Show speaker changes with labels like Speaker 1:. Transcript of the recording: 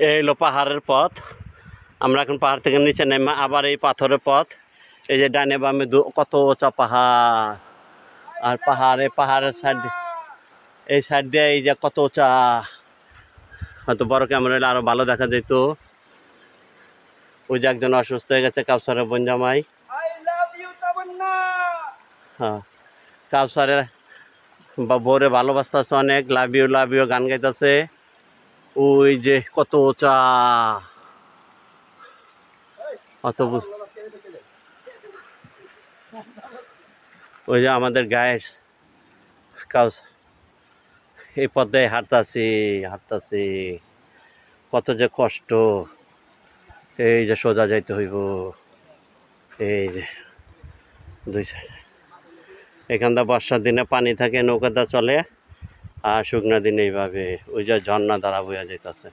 Speaker 1: এই হলো পাহাড়ের পথ। আমরা এখন পাহাড় থেকে নিচে নেমে আবার এই পাথরের পথ। এই যে ডানে বামে কত উঁচা পাহাড়, আর পাহাড়ের সাইড এই সাইড দিয়ে এই যে কত উঁচা, হয়তো বড় ক্যামেরা হলে আরো ভালো দেখা যেত। ওই যে একজন অসুস্থ হয়ে গেছে, কাউসারের বোন জামাই। হ্যাঁ, কাউসারের বউরে ভালোবাসতেছে অনেক, লাভ ইউ গান গাইতেছে। ওই যে কত উঁচা, অত ওই যে আমাদের গাইডস কাউস এই পথে হাঁটতাছি, কত যে কষ্ট। এই যে সোজা যাইতে হইব, এই যে দুই সাইডে। এখানটা বর্ষার দিনে পানি থাকে, নৌকাটা চলে, আর শুকনো দিনে এইভাবে ওই যে ঝর্ণা দ্বারা বইয়া যাইতেছে।